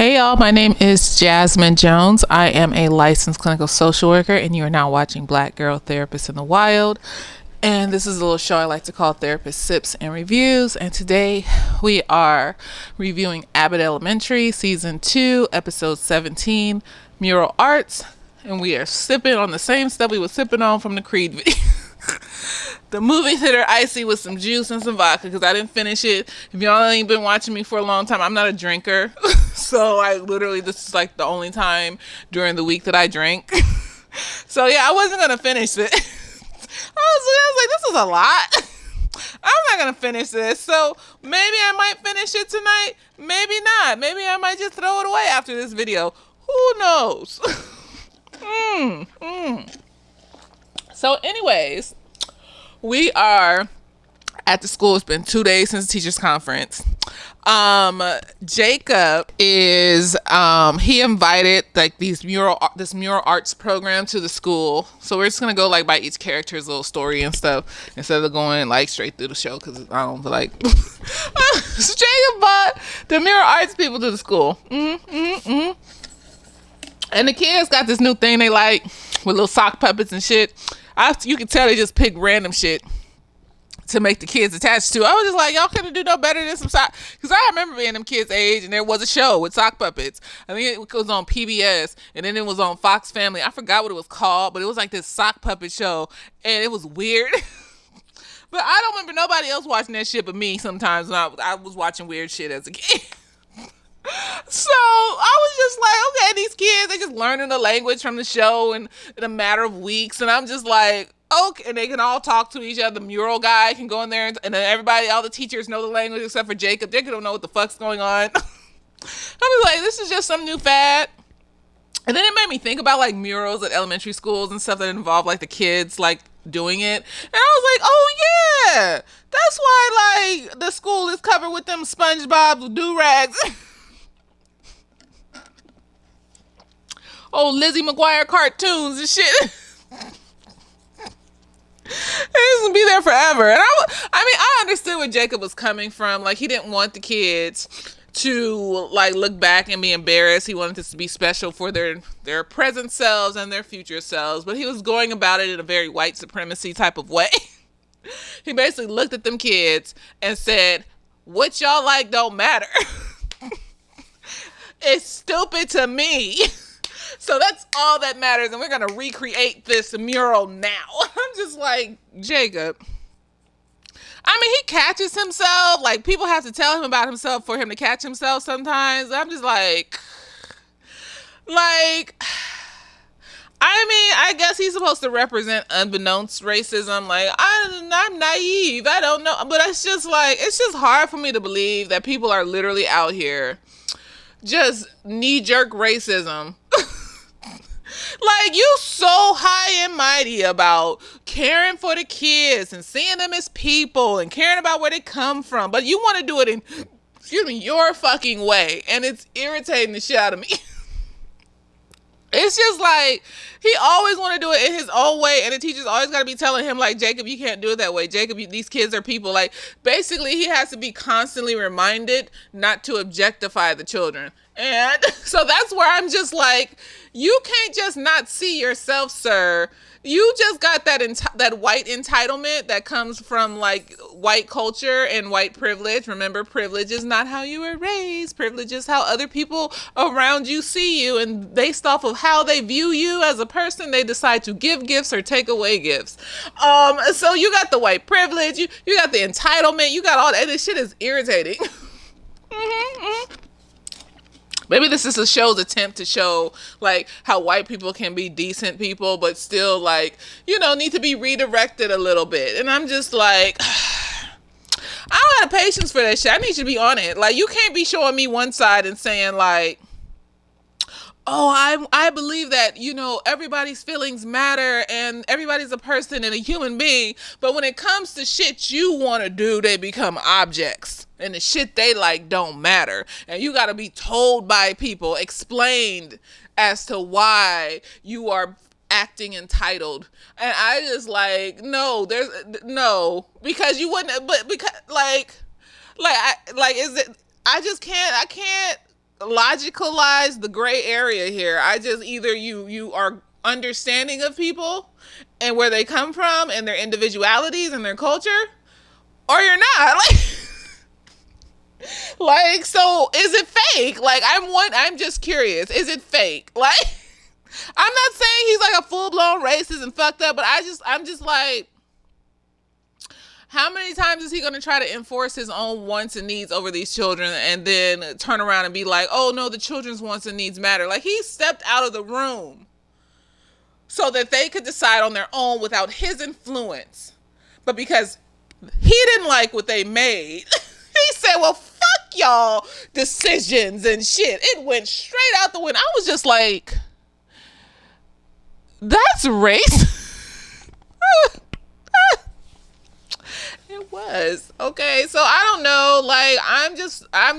Hey y'all, my name is Jasmine Jones. I am a licensed clinical social worker, and you are now watching Black Girl Therapists in the Wild. And this is a little show I like to call Therapist Sips and Reviews. And today we are reviewing Abbott Elementary, Season 2, Episode 17, Mural Arts. And we are sipping on the same stuff we were sipping on from the Creed video. The movie theater icy with some juice and some vodka because I didn't finish it. If y'all ain't been watching me for a long time, I'm not a drinker. So this is like the only time during the week that I drink. So yeah, I wasn't going to finish it. I was like, this is a lot. I'm not going to finish this. So maybe I might finish it tonight. Maybe not. Maybe I might just throw it away after this video. Who knows? So anyways, we are at the school. It's been 2 days since the teachers conference. Jacob is he invited like this mural arts program to the school. So we're just gonna go like by each character's little story and stuff instead of going like straight through the show because I don't feel like Jacob brought the mural arts people to the school. And the kids got this new thing they like with little sock puppets and shit. You can tell they just pick random shit to make the kids attached to. I was just like, y'all couldn't do no better than some sock. Because I remember being them kids' age and there was a show with sock puppets. I think it was on PBS and then it was on Fox Family. I forgot what it was called, but it was like this sock puppet show and it was weird. But I don't remember nobody else watching that shit but me sometimes when I was watching weird shit as a kid. So I was just like, okay, these kids, they just learning the language from the show in a matter of weeks. And I'm just like, okay, and they can all talk to each other. The mural guy can go in there and then everybody, all the teachers know the language except for Jacob. They don't know what the fuck's going on. I was like, this is just some new fad. And then it made me think about like murals at elementary schools and stuff that involve like the kids like doing it. And I was like, oh yeah, that's why like the school is covered with them SpongeBob do-rags. Oh, Lizzie McGuire cartoons and shit. It's gonna be there forever. And I understood where Jacob was coming from. Like, he didn't want the kids to like look back and be embarrassed. He wanted this to be special for their present selves and their future selves. But he was going about it in a very white supremacy type of way. He basically looked at them kids and said, what y'all like don't matter. It's stupid to me. So that's all that matters, and we're going to recreate this mural now. I'm just like, Jacob. I mean, he catches himself. Like, people have to tell him about himself for him to catch himself sometimes. I'm just like, I mean, I guess he's supposed to represent unbeknownst racism. Like, I'm naive. I don't know. But it's just hard for me to believe that people are literally out here just knee-jerk racism. Like, you so high and mighty about caring for the kids and seeing them as people and caring about where they come from, but you want to do it in, your fucking way, and it's irritating the shit out of me. It's just like, he always want to do it in his own way, and the teacher's always got to be telling him, like, Jacob, you can't do it that way. Jacob, these kids are people. Like, basically, he has to be constantly reminded not to objectify the children. And so that's where I'm just like, you can't just not see yourself, sir. You just got that white entitlement that comes from like white culture and white privilege. Remember, privilege is not how you were raised. Privilege is how other people around you see you, and based off of how they view you as a person, they decide to give gifts or take away gifts. So you got the white privilege, you got the entitlement, you got all that. This shit is irritating. Maybe this is a show's attempt to show like how white people can be decent people, but still like, need to be redirected a little bit. And I'm just like, I don't have patience for that shit. I need you to be on it. Like, you can't be showing me one side and saying like, oh, I believe that, everybody's feelings matter and everybody's a person and a human being. But when it comes to shit you want to do, they become objects. And the shit they like don't matter. And you got to be told by people, explained as to why you are acting entitled. And I just like, no, because you wouldn't, but because is it, I can't logicalize the gray area here. I just either you are understanding of people and where they come from and their individualities and their culture, or you're not. Like, so is it fake? Like, I'm just curious. Is it fake? Like, I'm not saying he's like a full blown racist and fucked up, but I'm just like, how many times is he going to try to enforce his own wants and needs over these children and then turn around and be like, oh no, the children's wants and needs matter? Like, he stepped out of the room so that they could decide on their own without his influence. But because he didn't like what they made, he said, well, fuck y'all decisions and shit. It went straight out the window. I was just like, that's race. It was. Okay, so I don't know. Like, I'm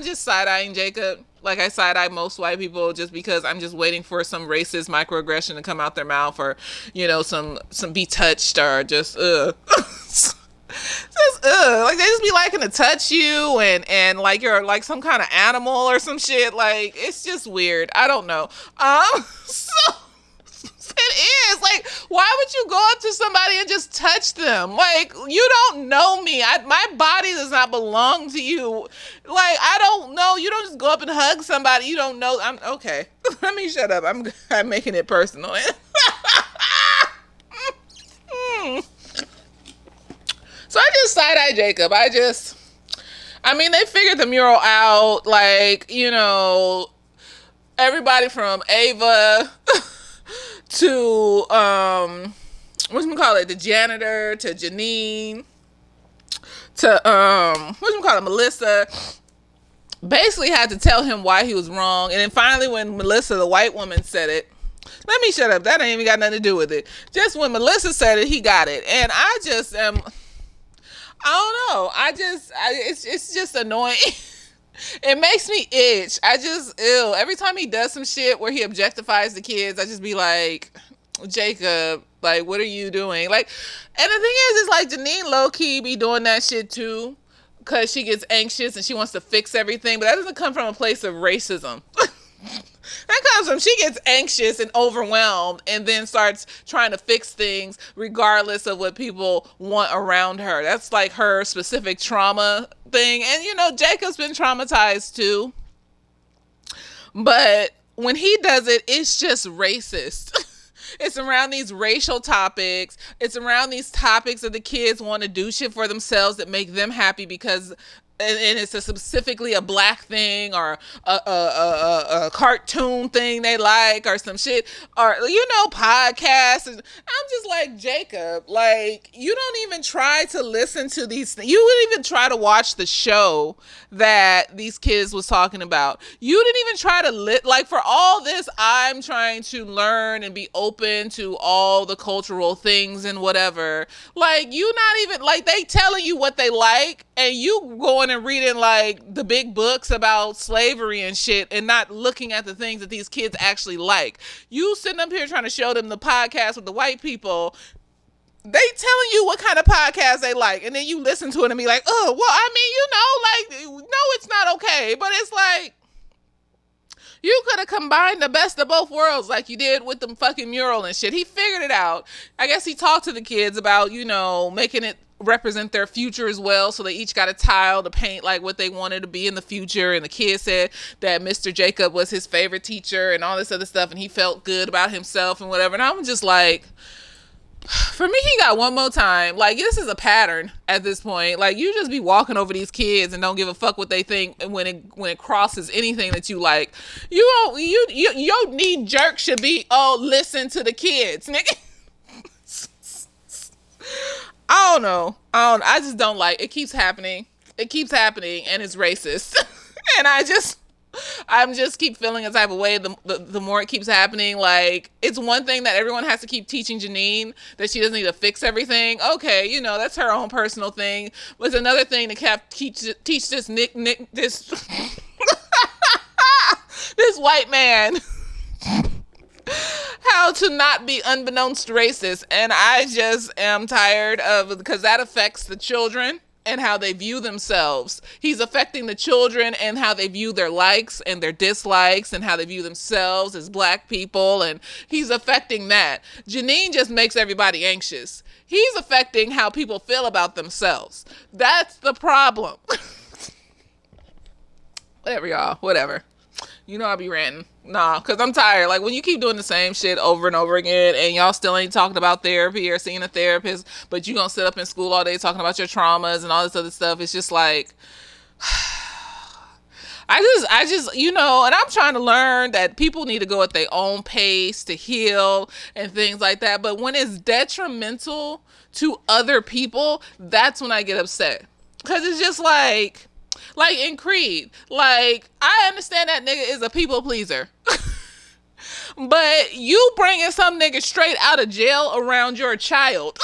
just side-eyeing Jacob. Like I side-eye most white people just because I'm just waiting for some racist microaggression to come out their mouth, or, you know, some be touched, or just just like they just be liking to touch you and like you're like some kind of animal or some shit. Like, it's just weird. I don't know. So it is like, why would you go up to somebody and just touch them? Like, you don't know me. My body does not belong to you. Like, I don't know. You don't just go up and hug somebody you don't know. I'm okay. Let me shut up. I'm making it personal. So I just side-eye Jacob. I mean, they figured the mural out. Like, you know, everybody from Ava to the janitor, to Janine, to Melissa, basically had to tell him why he was wrong. And then finally, when Melissa, the white woman, said it, let me shut up. That ain't even got nothing to do with it. Just when Melissa said it, he got it. And I just am, I don't know. It's just annoying. It makes me itch. Ew. Every time he does some shit where he objectifies the kids, I just be like, Jacob, like, what are you doing? Like, and the thing is like, Janine low-key be doing that shit too, because she gets anxious and she wants to fix everything, but that doesn't come from a place of racism. That comes from, she gets anxious and overwhelmed and then starts trying to fix things regardless of what people want around her. That's like her specific trauma thing. And, you know, Jacob's been traumatized too. But when he does it, it's just racist. It's around these racial topics. It's around these topics that the kids want to do shit for themselves that make them happy because, and it's specifically a black thing or a cartoon thing they like or some shit, or, you know, podcasts. And I'm just like, Jacob, like, you don't even try to listen to these things. You wouldn't even try to watch the show that these kids was talking about. You didn't even try to like, for all this, I'm trying to learn and be open to all the cultural things and whatever. Like, you not even, like, they telling you what they like and you going and reading like the big books about slavery and shit and not looking at the things that these kids actually like. You sitting up here trying to show them the podcast with the white people. They telling you what kind of podcast they like, and then you listen to it and be like, oh, well, I mean, you know, like, no, it's not okay. But it's like, you could have combined the best of both worlds like you did with the fucking mural and shit. He figured it out. I guess he talked to the kids about, you know, making it represent their future as well. So they each got a tile to paint like what they wanted to be in the future. And the kid said that Mr. Jacob was his favorite teacher and all this other stuff. And he felt good about himself and whatever. And I'm just like, for me, he got one more time. Like, this is a pattern at this point. Like, you just be walking over these kids and don't give a fuck what they think when it crosses anything that you like. Your knee jerk should be, oh, listen to the kids, nigga. I don't know. I just don't like it. Keeps happening. It keeps happening and it's racist. And I'm just keep feeling a type of way the more it keeps happening. Like, it's one thing that everyone has to keep teaching Janine that she doesn't need to fix everything. Okay, you know, that's her own personal thing. But it's another thing to teach this this this white man how to not be unbeknownst racist. And I just am tired of, because that affects the children. and how they view themselves. He's affecting the children and how they view their likes and their dislikes and how they view themselves as black people. And he's affecting that. Janine just makes everybody anxious. He's affecting how people feel about themselves. That's the problem. Whatever, y'all. Whatever. You know I be ranting. Nah, because I'm tired. Like, when you keep doing the same shit over and over again and y'all still ain't talking about therapy or seeing a therapist, but you gonna sit up in school all day talking about your traumas and all this other stuff, it's just like... I just, and I'm trying to learn that people need to go at their own pace to heal and things like that. But when it's detrimental to other people, that's when I get upset. Because it's just like in Creed, like, I understand that nigga is a people pleaser. But you bringing some nigga straight out of jail around your child.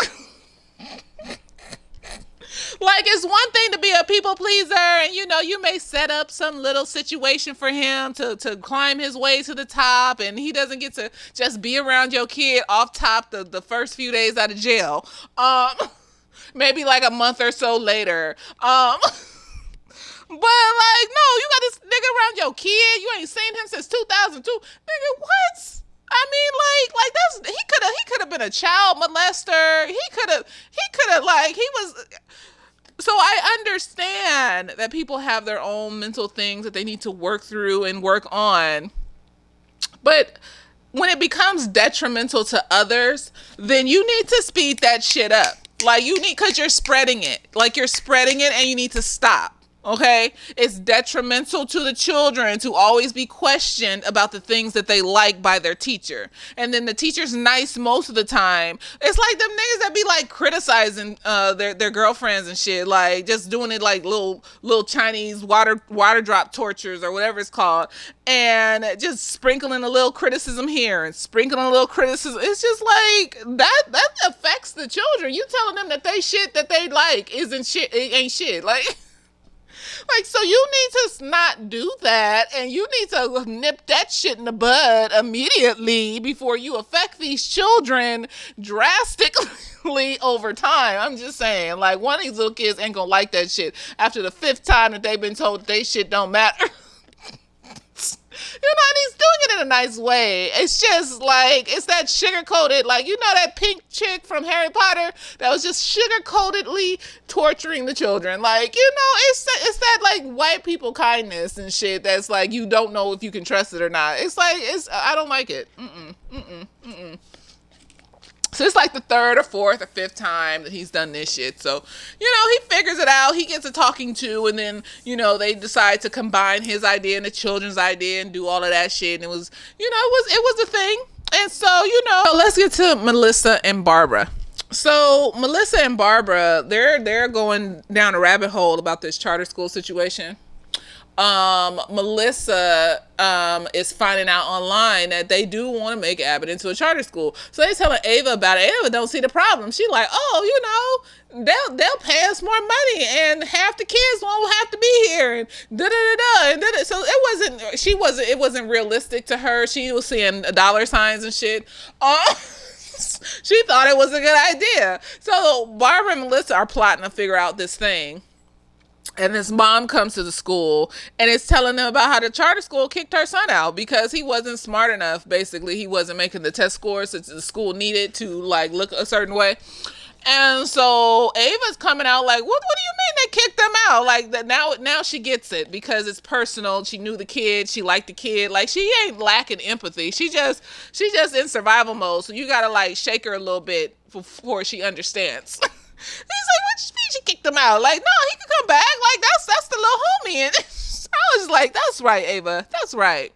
Like, it's one thing to be a people pleaser and, you may set up some little situation for him to climb his way to the top, and he doesn't get to just be around your kid off top the first few days out of jail. Maybe like a month or so later. But, like, no, you got this nigga around your kid. You ain't seen him since 2002. Nigga, what? I mean, like that's he could have been a child molester. He could have like, he was. So I understand that people have their own mental things that they need to work through and work on. But when it becomes detrimental to others, then you need to speed that shit up. Like, because you're spreading it. Like, you're spreading it and you need to stop. Okay? It's detrimental to the children to always be questioned about the things that they like by their teacher. And then the teacher's nice most of the time. It's like them niggas that be like criticizing their girlfriends and shit, like just doing it like little Chinese water drop tortures or whatever it's called, and just sprinkling a little criticism here and sprinkling a little criticism. It's just like that affects the children. You telling them that they shit that they like isn't shit, it ain't shit. Like, so you need to not do that, and you need to nip that shit in the bud immediately before you affect these children drastically over time. I'm just saying, like, one of these little kids ain't gonna like that shit after the 5th time that they've been told they shit don't matter. And he's doing it in a nice way. It's just like, it's that sugar-coated, like, that pink chick from Harry Potter that was just sugar-coatedly torturing the children. Like, it's that, like, white people kindness and shit that's like, you don't know if you can trust it or not. It's like, I don't like it. So it's like the 3rd or 4th or 5th time that he's done this shit. So, he figures it out. He gets a talking to, and then, they decide to combine his idea and the children's idea and do all of that shit. And it was, it was a thing. And so, let's get to Melissa and Barbara. So Melissa and Barbara, they're going down a rabbit hole about this charter school situation. Melissa is finding out online that they do want to make Abbott into a charter school. So they telling Ava about it. Ava don't see the problem. She like, they'll pay us more money and half the kids won't have to be here and and so it wasn't realistic to her. She was seeing dollar signs and shit. She thought it was a good idea. So Barbara and Melissa are plotting to figure out this thing. And his mom comes to the school and is telling them about how the charter school kicked her son out because he wasn't smart enough. Basically, he wasn't making the test scores that the school needed to like look a certain way. And so Ava's coming out like, what do you mean they kicked them out? Like that now she gets it because it's personal. She knew the kid. She liked the kid. Like, she ain't lacking empathy. She just in survival mode. So you gotta like shake her a little bit before she understands. He's like, what you mean she kicked him out? Like, no, he could come back. Like, that's the little homie. And I was like, that's right, Ava. That's right.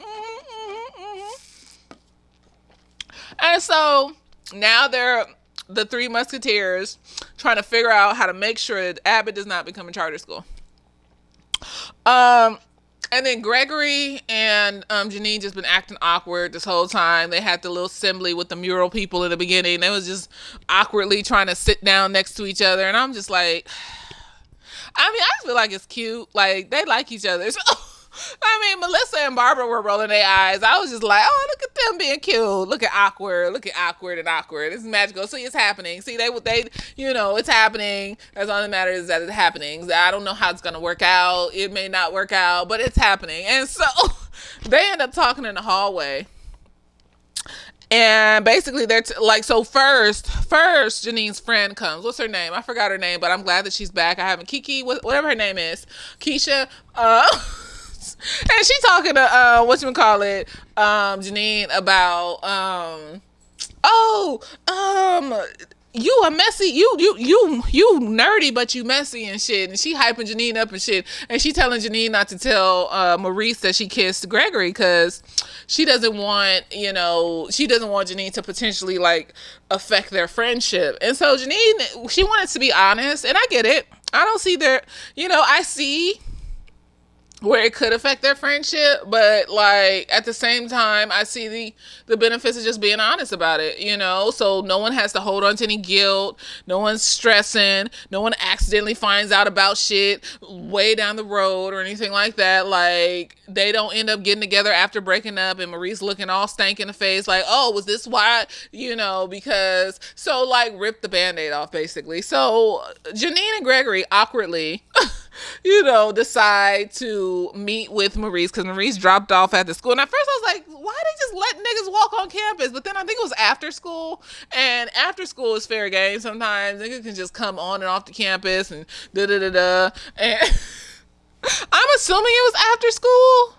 And so now they're the 3 musketeers trying to figure out how to make sure that Abbott does not become a charter school. And then Gregory and Janine just been acting awkward this whole time. They had the little assembly with the Mural people in the beginning. They was just awkwardly trying to sit down next to each other. And I'm just like, I just feel like it's cute. Like, they like each other. So, I mean, Melissa and Barbara were rolling their eyes. I was just like, oh, look at them being cute. Look at awkward. Look at awkward and awkward. It's magical. See, it's happening. See, it's happening. That's all that matters is that it's happening. I don't know how it's gonna work out. It may not work out, but it's happening. And so they end up talking in the hallway. And basically, they're like, so first, Janine's friend comes. What's her name? I forgot her name, but I'm glad that she's back. I haven't Kiki, whatever her name is, Keisha. And she talking to whatchamacallit, Janine about you a messy, you nerdy, but you messy and shit. And she hyping Janine up and shit. And she telling Janine not to tell Maurice that she kissed Gregory because she doesn't want Janine to potentially like affect their friendship. And so Janine, she wanted to be honest, and I get it. I don't see I see where it could affect their friendship, but like at the same time, I see the benefits of just being honest about it, so no one has to hold on to any guilt, no one's stressing, no one accidentally finds out about shit way down the road or anything like that. Like they don't end up getting together after breaking up and Maurice looking all stank in the face like, oh, was this why, because so like rip the band-aid off basically. So Janine and Gregory awkwardly decide to meet with Maurice because Maurice dropped off at the school. And at first I was like, why they just let niggas walk on campus? But then I think it was after school, and after school is fair game sometimes. Niggas can just come on and off the campus and da-da-da-da. And I'm assuming it was after school.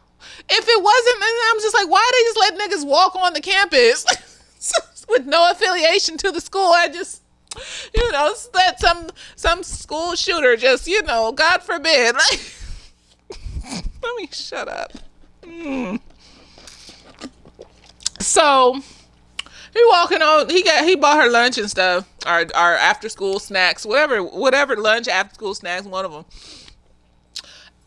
If it wasn't, then I'm just like, why they just let niggas walk on the campus with no affiliation to the school? I just... let some school shooter just, God forbid. Like, let me shut up. So he walking on. He bought her lunch and stuff. Our after school snacks, whatever lunch after school snacks. One of them.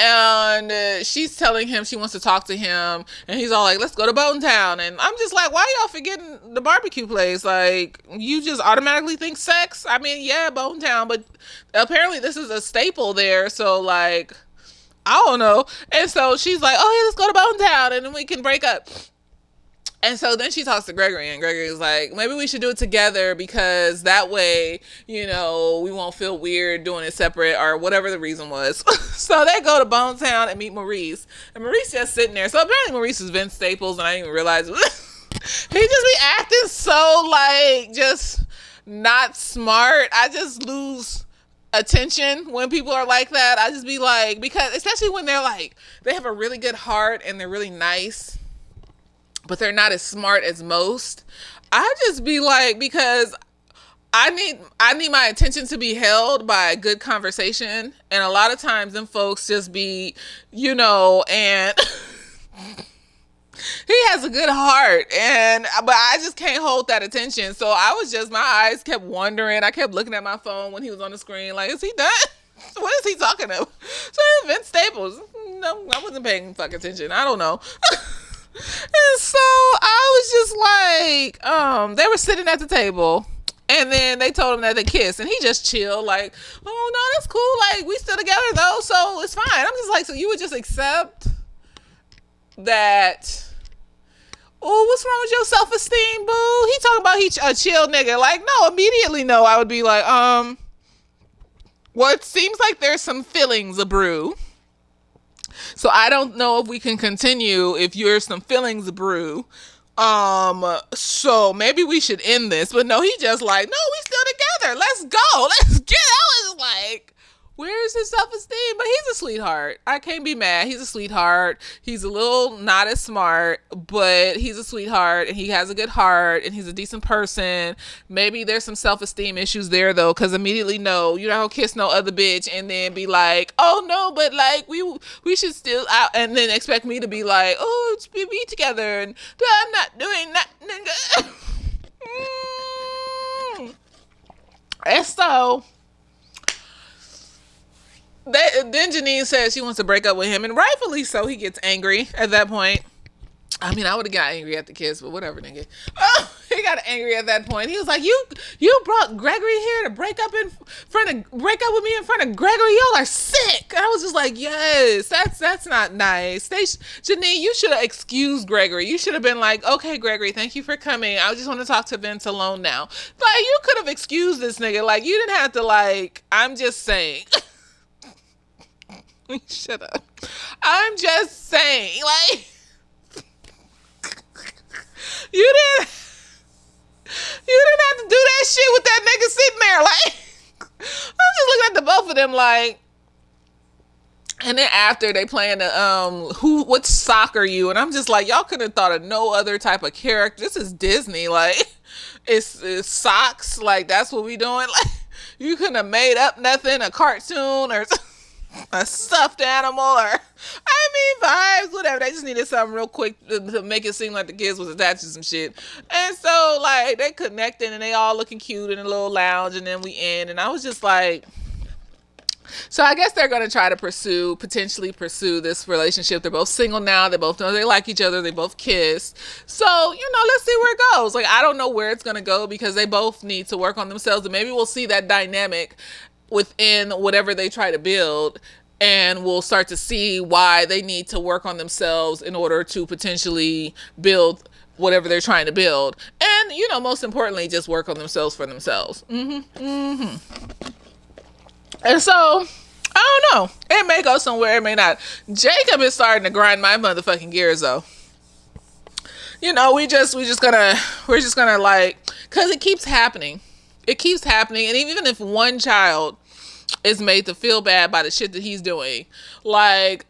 And she's telling him she wants to talk to him, and he's all like, let's go to Bone Town. And I'm just like, why y'all forgetting the barbecue place? Like, you just automatically think sex? I mean, yeah, Bone Town, but apparently this is a staple there, so like, I don't know. And so she's like, oh yeah, let's go to Bone Town and then we can break up. And so then she talks to Gregory, and Gregory's like, maybe we should do it together because that way, we won't feel weird doing it separate or whatever the reason was. So they go to Bone Town and meet Maurice. And Maurice just sitting there. So apparently Maurice is Vince Staples, and I didn't even realize it. He just be acting so, like, just not smart. I just lose attention when people are like that. I just be like, because especially when they're like, they have a really good heart and they're really nice, but they're not as smart as most. I just be like, because I need my attention to be held by a good conversation. And a lot of times them folks just be, and he has a good heart, but I just can't hold that attention. So my eyes kept wandering. I kept looking at my phone when he was on the screen. Like, is he done? What is he talking about? So Vince Staples. No, I wasn't paying fucking attention. I don't know. And so I was just like, they were sitting at the table, and then they told him that they kissed, and he just chilled, like, oh no, that's cool, like, we still together though, so it's fine. I'm just like, so you would just accept that? Oh, what's wrong with your self-esteem, boo? He talking about he a chill nigga. Like, no, immediately no. I would be like, well, it seems like there's some feelings a brew. So I don't know if we can continue if you're some feelings brew. So maybe we should end this. But no, he just like, no, we still together. Let's go. Let's get out. It's like, where's his self-esteem? But he's a sweetheart. I can't be mad. He's a sweetheart. He's a little not as smart, but he's a sweetheart, and he has a good heart, and he's a decent person. Maybe there's some self-esteem issues there, though, because immediately, no, you're not going to kiss no other bitch, and then be like, oh, no, but, like, we should still out, and then expect me to be like, oh, let's be together, and I'm not doing that, nigga. And so... then Janine says she wants to break up with him, and rightfully so. He gets angry at that point. I mean, I would have got angry at the kiss, but whatever, nigga. Oh, he got angry at that point. He was like, you brought Gregory here to break up with me in front of Gregory. Y'all are sick. I was just like, yes, that's not nice. Janine, you should have excused Gregory. You should have been like, okay, Gregory, thank you for coming. I just want to talk to Vince alone now. Like, you could have excused this nigga. Like, you didn't have to, like, I'm just saying. Shut up. I'm just saying, like, you didn't have to do that shit with that nigga sitting there. Like, I'm just looking at the both of them, like, and then after they playing the what sock are you? And I'm just like, y'all could have thought of no other type of character. This is Disney, like, it's socks, like, that's what we doing. Like, you couldn't have made up nothing, a cartoon or a stuffed animal, or vibes, whatever. They just needed something real quick to make it seem like the kids was attached to some shit. And so, like, they connected and they all looking cute in a little lounge, and then we end. And I was just like, so I guess they're going to try to potentially pursue this relationship. They're both single now. They both know they like each other. They both kiss. So, let's see where it goes. Like, I don't know where it's going to go because they both need to work on themselves. And maybe we'll see that dynamic within whatever they try to build, and we'll start to see why they need to work on themselves in order to potentially build whatever they're trying to build. And, most importantly, just work on themselves for themselves. And so, I don't know. It may go somewhere, it may not. Jacob is starting to grind my motherfucking gears, though. We're just gonna like, cause it keeps happening. It keeps happening. And even if one child is made to feel bad by the shit that he's doing, like,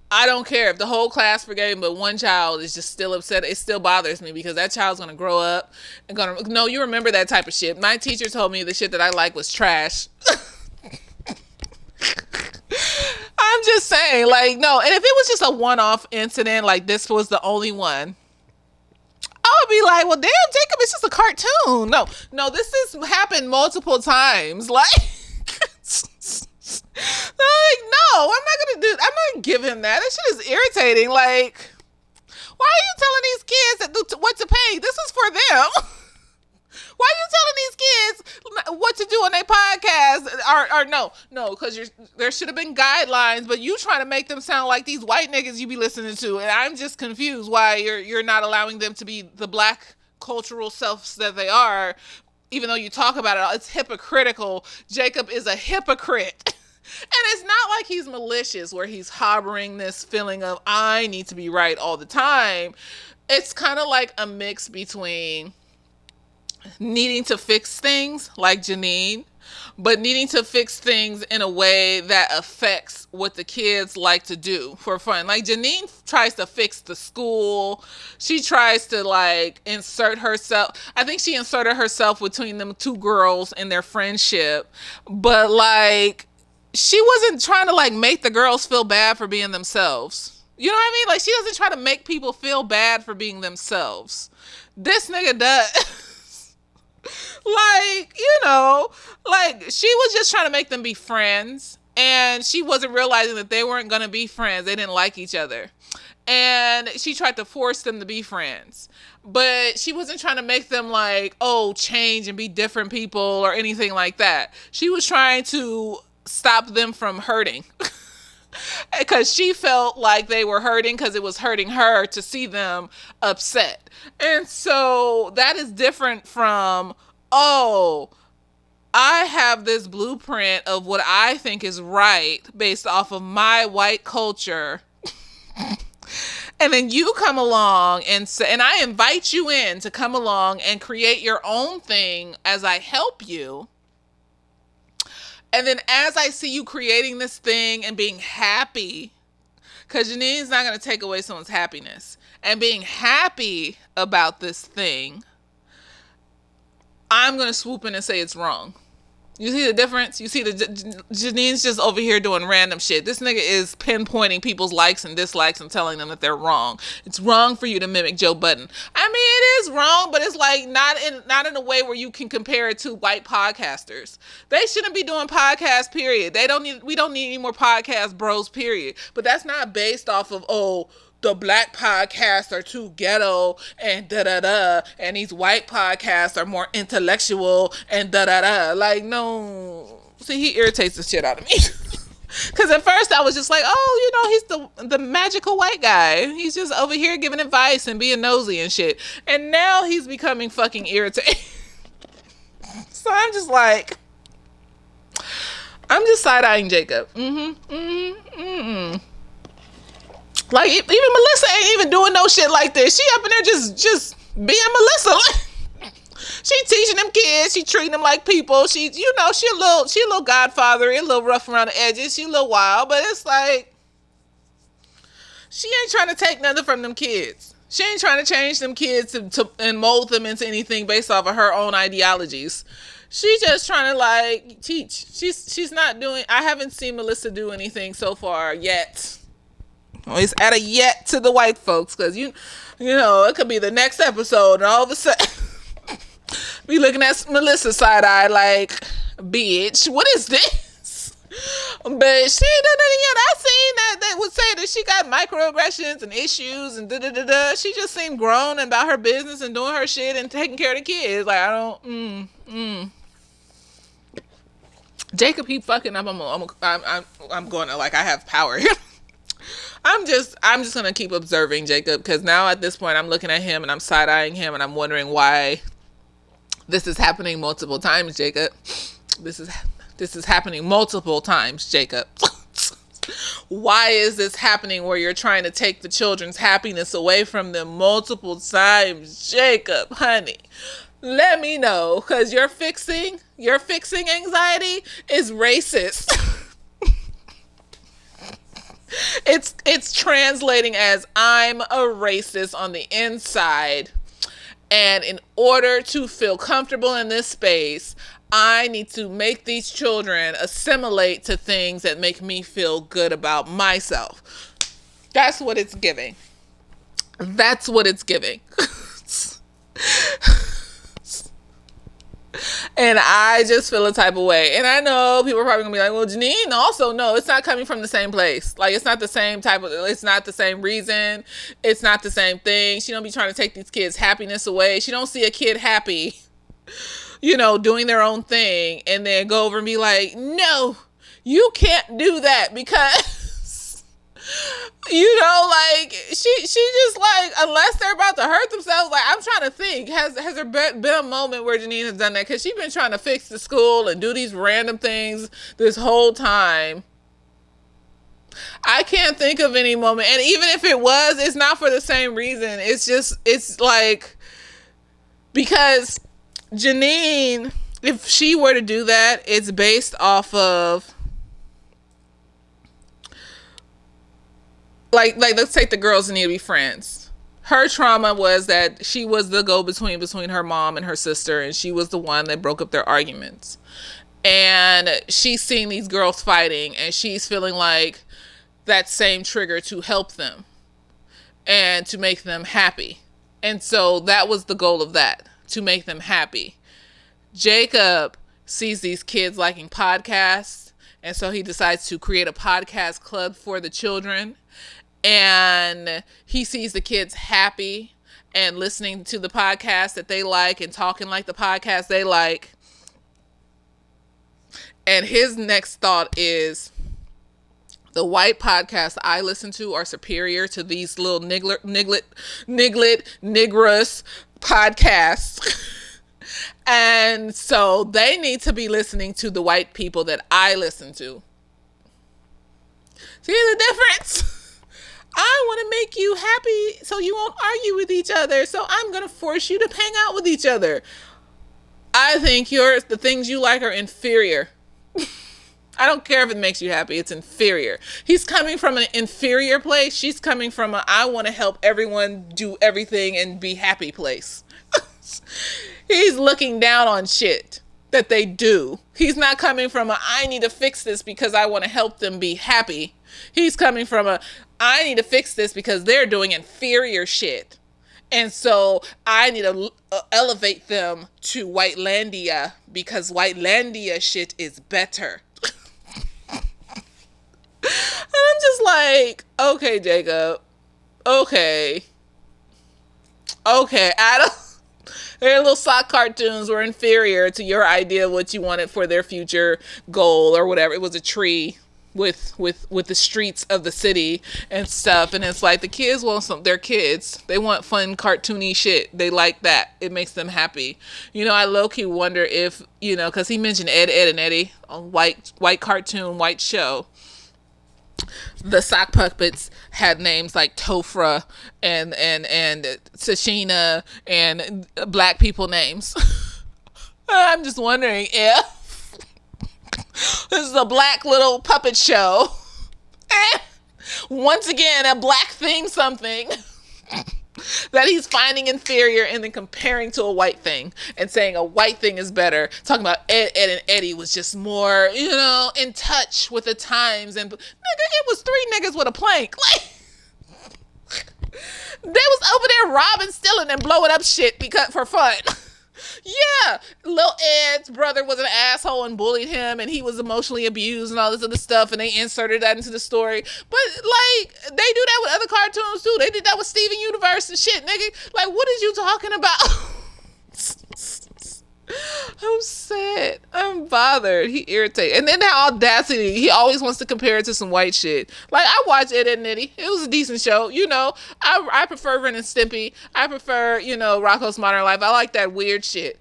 I don't care if the whole class forgave him, but one child is just still upset. It still bothers me because that child's going to grow up and no, you remember that type of shit. My teacher told me the shit that I like was trash. I'm just saying, like, no. And if it was just a one-off incident, like this was the only one, I would be like, well, damn, Jacob, it's just a cartoon. No, this has happened multiple times. Like, no, I'm not gonna give him that. That shit is irritating. Like, why are you telling these kids what to pay? This is for them. Why are you telling these kids what to do on their podcast? Or no, because there should have been guidelines, but you trying to make them sound like these white niggas you be listening to, and I'm just confused why you're not allowing them to be the black cultural selves that they are, even though you talk about it. It's hypocritical. Jacob is a hypocrite. And it's not like he's malicious, where he's harboring this feeling of, I need to be right all the time. It's kind of like a mix between needing to fix things like Janine, but needing to fix things in a way that affects what the kids like to do for fun. Like, Janine tries to fix the school. She tries to, like, insert herself. I think she inserted herself between them two girls in their friendship, but, like, she wasn't trying to, like, make the girls feel bad for being themselves. You know what I mean? Like, she doesn't try to make people feel bad for being themselves. This nigga does. Like, like, she was just trying to make them be friends, and she wasn't realizing that they weren't going to be friends. They didn't like each other, and she tried to force them to be friends, but she wasn't trying to make them, like, change and be different people or anything like that. She was trying to stop them from hurting. Because she felt like they were hurting because it was hurting her to see them upset. And so that is different from, I have this blueprint of what I think is right based off of my white culture. And then you come along and I invite you in to come along and create your own thing as I help you. And then as I see you creating this thing and being happy, because Janine's not going to take away someone's happiness, and being happy about this thing, I'm going to swoop in and say it's wrong. You see the difference? You see Janine's just over here doing random shit. This nigga is pinpointing people's likes and dislikes and telling them that they're wrong. It's wrong for you to mimic Joe Budden. I mean, it is wrong, but it's like not in a way where you can compare it to white podcasters. They shouldn't be doing podcasts, period. We don't need any more podcast bros, period. But that's not based off of, the black podcasts are too ghetto and da da da, and these white podcasts are more intellectual and da da da. Like, no. See, he irritates the shit out of me. Because at first I was just like, oh, he's the magical white guy. He's just over here giving advice and being nosy and shit. And now he's becoming fucking irritating. So I'm just like, I'm just side-eyeing Jacob. Like, even Melissa ain't even doing no shit like this. She up in there just being Melissa. She teaching them kids. She treating them like people. She a little godfather, a little rough around the edges. She a little wild, but it's like, she ain't trying to take nothing from them kids. She ain't trying to change them kids to and mold them into anything based off of her own ideologies. She's just trying to like teach. She's not doing. I haven't seen Melissa do anything so far yet. Always add a yet to the white folks, because you know it could be the next episode and all of a sudden be looking at Melissa side eye like, bitch, what is this? But she ain't done nothing yet. I seen that they would say that she got microaggressions and issues and da da da da. She just seemed grown and about her business and doing her shit and taking care of the kids. Like, I don't. Jacob, he fucking up. I'm going to, like, I have power here. I'm just gonna keep observing Jacob, because now at this point I'm looking at him and I'm side eyeing him and I'm wondering why this is happening multiple times, Jacob. This is happening multiple times, Jacob. Why is this happening where you're trying to take the children's happiness away from them multiple times, Jacob, honey? Let me know, because your fixing anxiety is racist. It's translating as, I'm a racist on the inside, and in order to feel comfortable in this space, I need to make these children assimilate to things that make me feel good about myself. That's what it's giving. That's what it's giving. And I just feel a type of way. And I know people are probably gonna be like, well, Janine, also, no, it's not coming from the same place. Like, it's not the same it's not the same reason. It's not the same thing. She don't be trying to take these kids' happiness away. She don't see a kid happy, doing their own thing, and then go over and be like, no, you can't do that because, like, she just, like, unless they're about to hurt themselves, like, I'm trying to think, has there been a moment where Janine has done that? Because she's been trying to fix the school and do these random things this whole time. I can't think of any moment. And even if it was, it's not for the same reason. It's like, because Janine, if she were to do that, it's based off of, like let's take the girls that need to be friends. Her trauma was that she was the go-between between her mom and her sister, and she was the one that broke up their arguments. And she's seeing these girls fighting, and she's feeling like that same trigger to help them and to make them happy. And so that was the goal of that, to make them happy. Jacob sees these kids liking podcasts, and so he decides to create a podcast club for the children. And he sees the kids happy and listening to the podcast that they like and talking like the podcast they like. And his next thought is, the white podcasts I listen to are superior to these little nigrous podcasts. And so they need to be listening to the white people that I listen to. See the difference? I want to make you happy so you won't argue with each other. So I'm going to force you to hang out with each other. I think the things you like are inferior. I don't care if it makes you happy. It's inferior. He's coming from an inferior place. She's coming from I want to help everyone do everything and be happy place. He's looking down on shit that they do. He's not coming from I need to fix this because I want to help them be happy. He's coming from I need to fix this because they're doing inferior shit. And so I need to elevate them to Whitelandia because Whitelandia shit is better. And I'm just like, okay, Jacob. Okay. Okay. Adam. Their little sock cartoons were inferior to your idea of what you wanted for their future goal or whatever. It was a tree with the streets of the city and stuff, and it's like the kids want some. They're kids. They want fun cartoony shit. They like that. It makes them happy. I low key wonder if because he mentioned Ed and Eddie, a white cartoon, white show. The sock puppets had names like Tofra and Tashina and black people names. I'm just wondering if this is a black little puppet show. Once again, a black theme something that he's finding inferior and then comparing to a white thing and saying a white thing is better. Talking about Ed and Eddie was just more, in touch with the times. And nigga, it was three niggas with a plank. Like, they was over there robbing, stealing, and blowing up shit for fun. Yeah, Lil Ed's brother was an asshole and bullied him, and he was emotionally abused and all this other stuff, and they inserted that into the story. But like, they do that with other cartoons too. They did that with Steven Universe and shit, nigga. Like, what is you talking about? I'm sad. I'm bothered. He irritated. And then that audacity. He always wants to compare it to some white shit. Like, I watched Ed and Eddie. It was a decent show. I prefer Ren and Stimpy. I prefer, Rocko's Modern Life. I like that weird shit.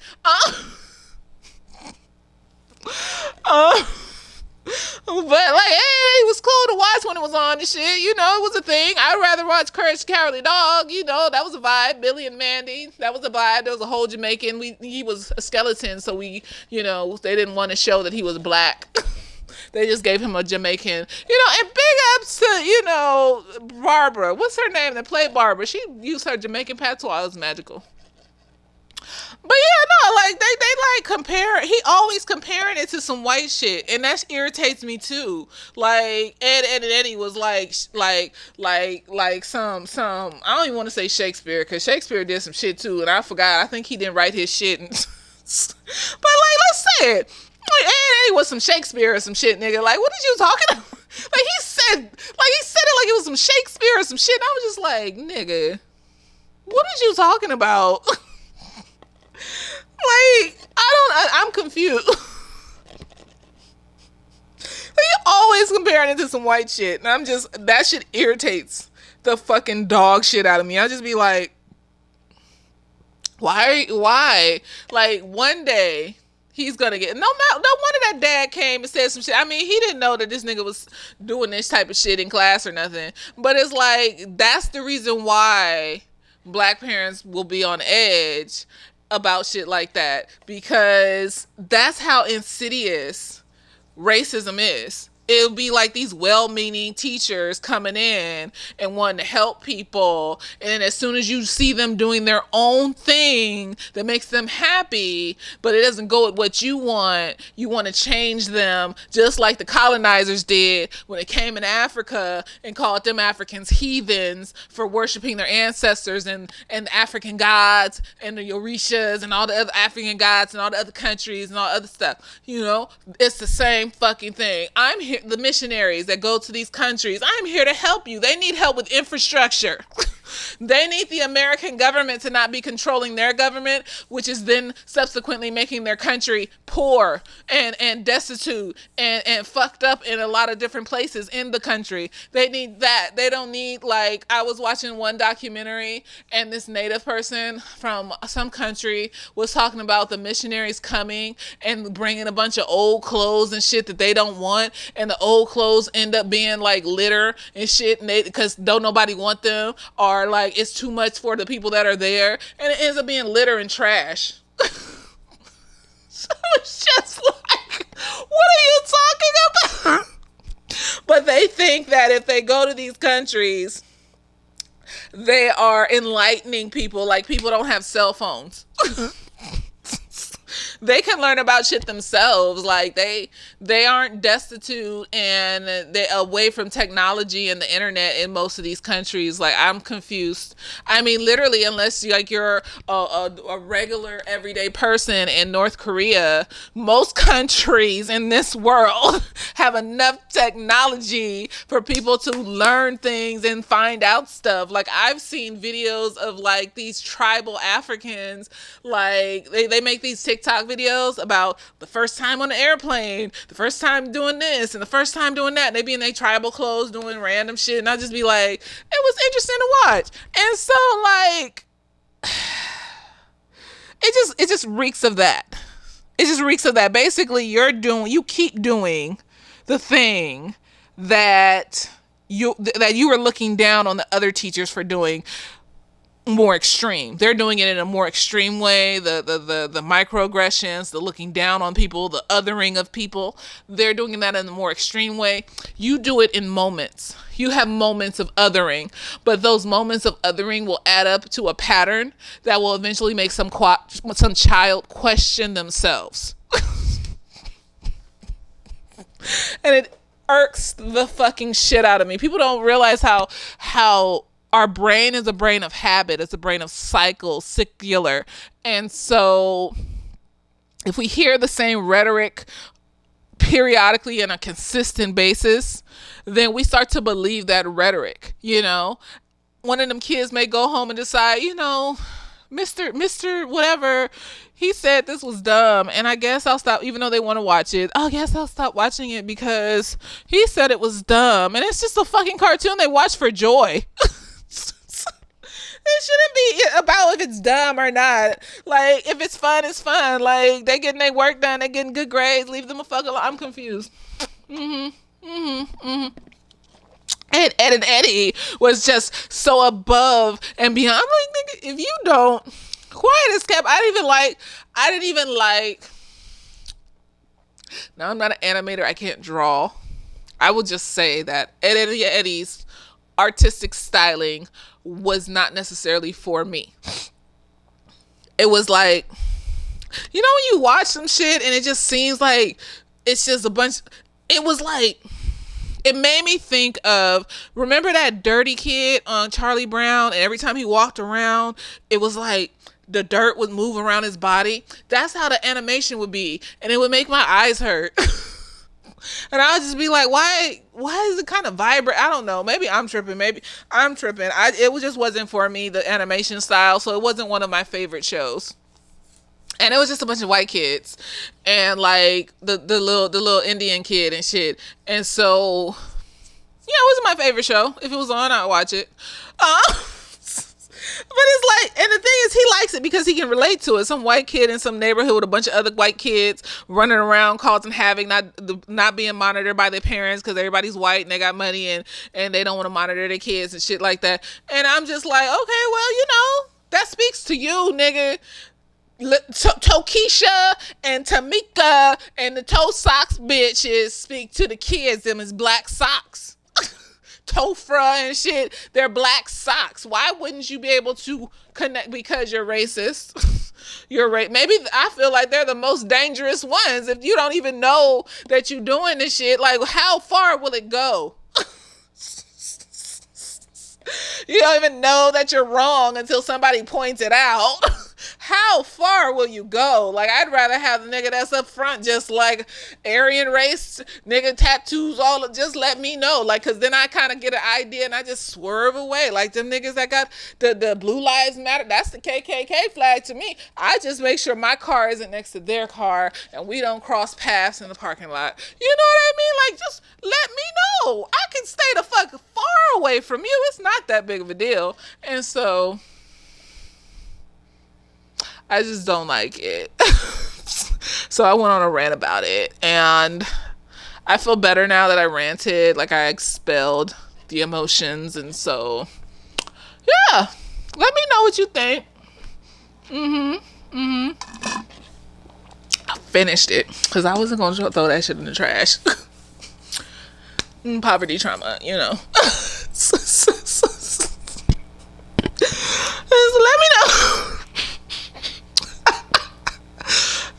But like, hey, it was cool to watch when it was on and shit. It was a thing. I'd rather watch Courage the Cowardly Dog. That was a vibe. Billy and Mandy, that was a vibe. There was a whole Jamaican. He was a skeleton, so they didn't want to show that he was black. They just gave him a Jamaican. And big ups to Barbara. What's her name that played Barbara? She used her Jamaican patois. It was magical. But yeah, no, like they like compare. He always comparing it to some white shit, and that irritates me too. Like Ed and Eddie was like some. I don't even want to say Shakespeare, because Shakespeare did some shit too, and I forgot. I think he didn't write his shit. But like, let's say it. Like Ed and Eddie was some Shakespeare or some shit, nigga. Like, what did you talking about? Like he said it like it was some Shakespeare or some shit. And I was just like, nigga, what is you talking about? Like, I'm confused. He always comparing it to some white shit. And that shit irritates the fucking dog shit out of me. I'll just be like, why? Like, one day he's gonna get, no wonder that dad came and said some shit. I mean, he didn't know that this nigga was doing this type of shit in class or nothing. But it's like, that's the reason why black parents will be on edge about shit like that, because that's how insidious racism is. It'll be like these well-meaning teachers coming in and wanting to help people, and then as soon as you see them doing their own thing that makes them happy, but it doesn't go with what you want to change them, just like the colonizers did when they came in Africa and called them Africans heathens for worshiping their ancestors and the African gods and the Orishas and all the other African gods and all the other countries and all the other stuff. It's the same fucking thing. I'm here. The missionaries that go to these countries, I'm here to help you. They need help with infrastructure. They need the American government to not be controlling their government, which is then subsequently making their country poor and destitute and fucked up in a lot of different places in the country. They need that. They don't need, like, I was watching one documentary and this native person from some country was talking about the missionaries coming and bringing a bunch of old clothes and shit that they don't want, and the old clothes end up being like litter and shit, and because don't nobody want them, or like it's too much for the people that are there, and it ends up being litter and trash. So it's just like, what are you talking about? But they think that if they go to these countries, they are enlightening people. Like, people don't have cell phones. they can learn about shit themselves. Like they aren't destitute and they're away from technology and the internet in most of these countries. Like, I'm confused. I mean, literally, unless you're a regular everyday person in North Korea, most countries in this world have enough technology for people to learn things and find out stuff. Like, I've seen videos of like these tribal Africans, like they make these TikTok videos about the first time on the airplane, the first time doing this and the first time doing that. And they be in their tribal clothes doing random shit, and I just be like, it was interesting to watch. And so, like, it just reeks of that. It just reeks of that. Basically, you keep doing the thing that you were looking down on the other teachers for doing more extreme. They're doing it in a more extreme way. The microaggressions, the looking down on people, the othering of people. They're doing that in a more extreme way. You do it in moments. You have moments of othering, but those moments of othering will add up to a pattern that will eventually make some child question themselves. And it irks the fucking shit out of me. People don't realize how our brain is a brain of habit. It's a brain of cyclical. And so if we hear the same rhetoric periodically on a consistent basis, then we start to believe that rhetoric. One of them kids may go home and decide, Mr. whatever, he said this was dumb, and I guess I'll stop, even though they want to watch it. I guess I'll stop watching it because he said it was dumb. And it's just a fucking cartoon they watch for joy. It shouldn't be about if it's dumb or not. Like, if it's fun, it's fun. Like, they getting their work done, they getting good grades, leave them a fuck alone. I'm confused. And Ed and Eddie was just so above and beyond. I'm like, nigga, if you don't, quiet as kept. I didn't even like. Now, I'm not an animator. I can't draw. I will just say that Ed and Eddie's artistic styling was not necessarily for me. It was like, when you watch some shit and it just seems like it's just a bunch. It was like, it made me think of, remember that dirty kid on Charlie Brown, and every time he walked around, it was like the dirt would move around his body. That's how the animation would be, and it would make my eyes hurt. And I would just be like, why is it kind of vibrant? I don't know. Maybe I'm tripping. It just wasn't for me, the animation style. So it wasn't one of my favorite shows. And it was just a bunch of white kids and like the little Indian kid and shit. And so, it wasn't my favorite show. If it was on, I'd watch it. But it's like, and the thing is, he likes it because he can relate to it. Some white kid in some neighborhood with a bunch of other white kids running around causing havoc, not being monitored by their parents because everybody's white and they got money and they don't want to monitor their kids and shit like that. And I'm just like, okay, well, that speaks to you, nigga. Tokisha and Tamika and the toe socks bitches speak to the kids. Them is black socks. Tofra and shit, they're black socks. Why wouldn't you be able to connect? Because you're racist. Maybe I feel like they're the most dangerous ones. If you don't even know that you're doing this shit, like, how far will it go? You don't even know that you're wrong until somebody points it out. How far will you go? Like, I'd rather have the nigga that's up front, just like Aryan race, nigga tattoos, just let me know. Like, cause then I kind of get an idea and I just swerve away. Like them niggas that got the Blue Lives Matter, that's the KKK flag to me. I just make sure my car isn't next to their car and we don't cross paths in the parking lot. You know what I mean? Like, just let me know. I can stay the fuck far away from you. It's not that big of a deal. And so I just don't like it. So I went on a rant about it, and I feel better now that I ranted. Like, I expelled the emotions, and so yeah, let me know what you think. I finished it because I wasn't gonna throw that shit in the trash. Poverty trauma, so let me know.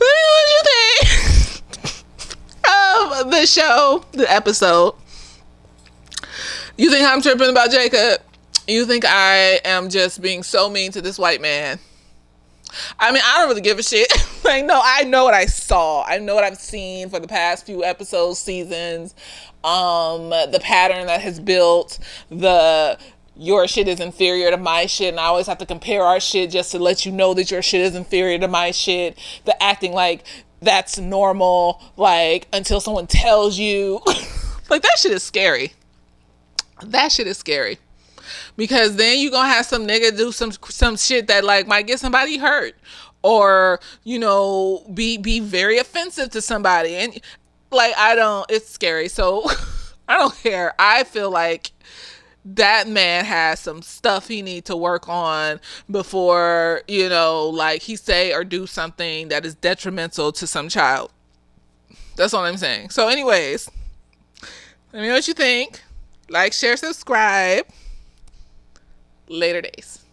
Let me know show, the episode. You think I'm tripping about Jacob? You think I am just being so mean to this white man? I mean, I don't really give a shit. Like, no, I know what I saw. I know what I've seen for the past few episodes, seasons. The pattern that has built, your shit is inferior to my shit, and I always have to compare our shit just to let you know that your shit is inferior to my shit. The acting like that's normal, like, until someone tells you. Like, that shit is scary. That shit is scary. Because then you gonna have some nigga do some shit that like might get somebody hurt, or be very offensive to somebody, and like it's scary. So I don't care. I feel like that man has some stuff he need to work on before like he say or do something that is detrimental to some child. That's all I'm saying. So anyways, let me know what you think. Like, share, subscribe. Later days.